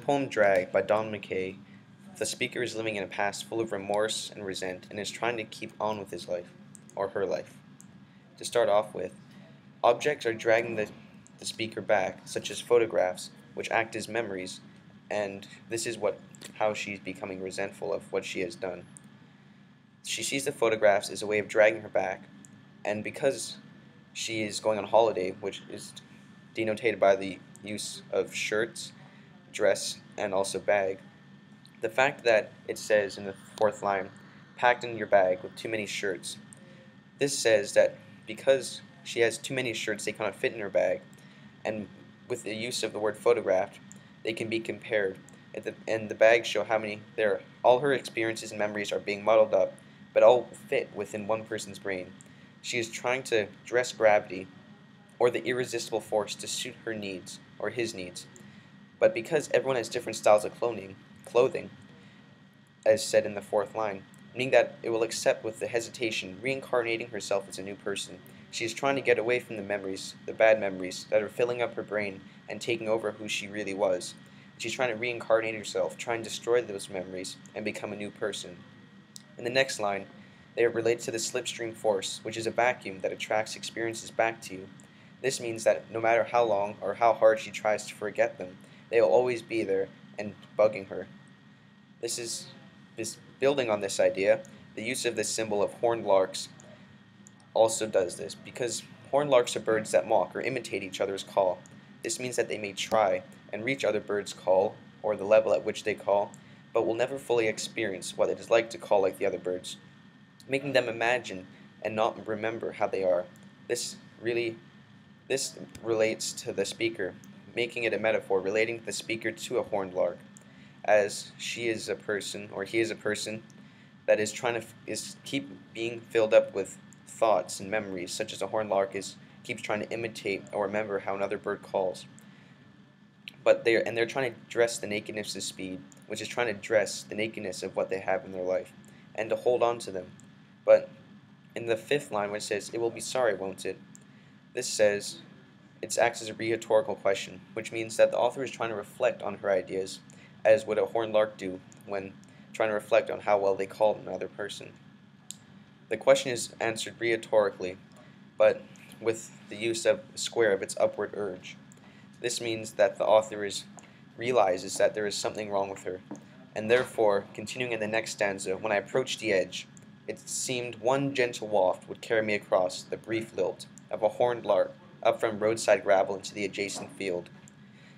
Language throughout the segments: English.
poem Drag by Don Mckay, the speaker is living in a past full of remorse and resent and is trying to keep on with his life, or her life. To start off with, objects are dragging the speaker back, such as photographs, which act as memories, and this is how she's becoming resentful of what she has done. She sees the photographs as a way of dragging her back, and because she is going on holiday, which is denoted by the use of shirts, dress, and also bag, the fact that it says in the fourth line, packed in your bag with too many shirts, this says that because she has too many shirts, they cannot fit in her bag, and with the use of the word photographed, they can be compared, and the bags show how many there. All her experiences and memories are being muddled up, but all fit within one person's brain. She is trying to dress gravity, or the irresistible force, to suit her needs, or his needs. But because everyone has different styles of clothing, as said in the fourth line, meaning that it will accept with the hesitation, reincarnating herself as a new person. She is trying to get away from the memories, the bad memories, that are filling up her brain and taking over who she really was. She's trying to reincarnate herself, trying to destroy those memories, and become a new person. In the next line, they are related to the slipstream force, which is a vacuum that attracts experiences back to you. This means that no matter how long or how hard she tries to forget them, they will always be there and bugging her. This building on this idea, the use of this symbol of horned larks also does this, because horned larks are birds that mock or imitate each other's call. This means that they may try and reach other birds' call, or the level at which they call, but will never fully experience what it is like to call like the other birds, making them imagine and not remember how they are. This relates to the speaker, making it a metaphor relating the speaker to a horned lark, as she is a person, or he is a person, that is trying to keep being filled up with thoughts and memories, such as a horned lark keeps trying to imitate or remember how another bird calls. But they're trying to dress the nakedness of speed, which is trying to dress the nakedness of what they have in their life, and to hold on to them. But in the fifth line, which says, "It will be sorry, won't it?" This says, it acts as a rhetorical question, which means that the author is trying to reflect on her ideas, as would a horned lark do when trying to reflect on how well they called another person. The question is answered rhetorically, but with the use of the square of its upward urge. This means that the author realizes that there is something wrong with her, and therefore, continuing in the next stanza, when I approached the edge, it seemed one gentle waft would carry me across the brief lilt of a horned lark up from roadside gravel into the adjacent field.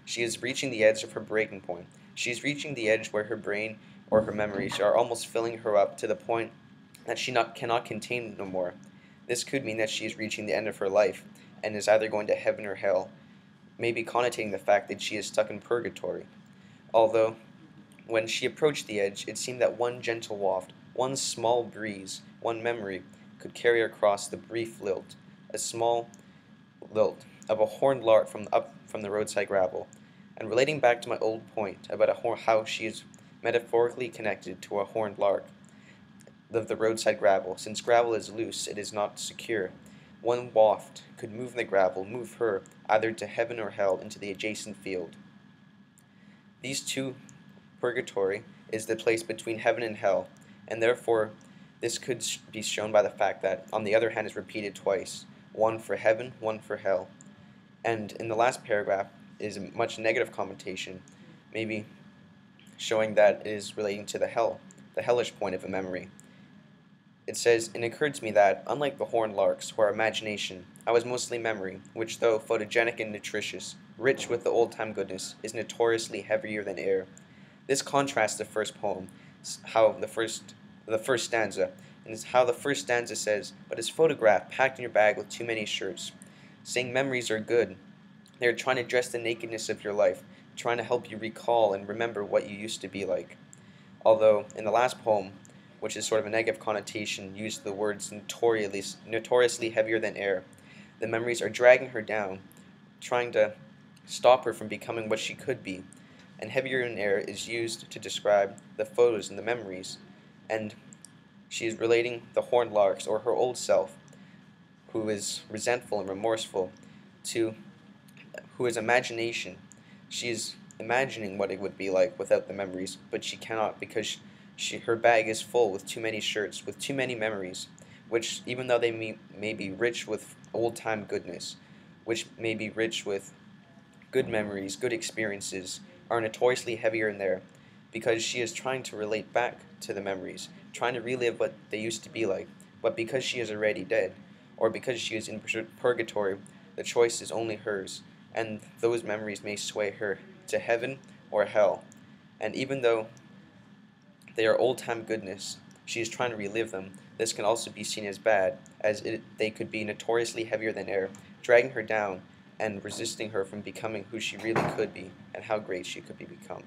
She is reaching the edge of her breaking point. She is reaching the edge where her brain or her memories are almost filling her up to the point that she cannot contain no more. This could mean that she is reaching the end of her life and is either going to heaven or hell, maybe connotating the fact that she is stuck in purgatory. Although, when she approached the edge, it seemed that one gentle waft, one small breeze, one memory could carry her across the brief lilt, a small lilt of a horned lark up from the roadside gravel, and relating back to my old point about how she is metaphorically connected to a horned lark of the roadside gravel. Since gravel is loose, it is not secure. One waft could move the gravel, move her, either to heaven or hell, into the adjacent field. These two, purgatory is the place between heaven and hell, and therefore this could be shown by the fact that, on the other hand, is repeated twice, one for heaven, one for hell. And in the last paragraph is a much negative connotation, maybe showing that it is relating to the hellish point of a memory. It says, "It occurred to me that, unlike the horned larks, who are imagination, I was mostly memory, which, though photogenic and nutritious, rich with the old-time goodness, is notoriously heavier than air." This contrasts the first poem, how the first stanza, and is how the first stanza says, "But his photograph packed in your bag with too many shirts," saying memories are good. They are trying to dress the nakedness of your life, trying to help you recall and remember what you used to be like. Although, in the last poem, which is sort of a negative connotation, used the words notoriously heavier than air, the memories are dragging her down, trying to stop her from becoming what she could be, and heavier than air is used to describe the photos and the memories, and she is relating the horned larks, or her old self, who is resentful and remorseful, to who is imagination. She is imagining what it would be like without the memories, but she cannot because her bag is full with too many shirts, with too many memories, which even though they may be rich with old-time goodness, which may be rich with good memories, good experiences, are notoriously heavier in there because she is trying to relate back to the memories, trying to relive what they used to be like. But because she is already dead, or because she is in purgatory, the choice is only hers, and those memories may sway her to heaven or hell. And even though they are old-time goodness, she is trying to relive them. This can also be seen as bad, as they could be notoriously heavier than air, dragging her down and resisting her from becoming who she really could be and how great she could become.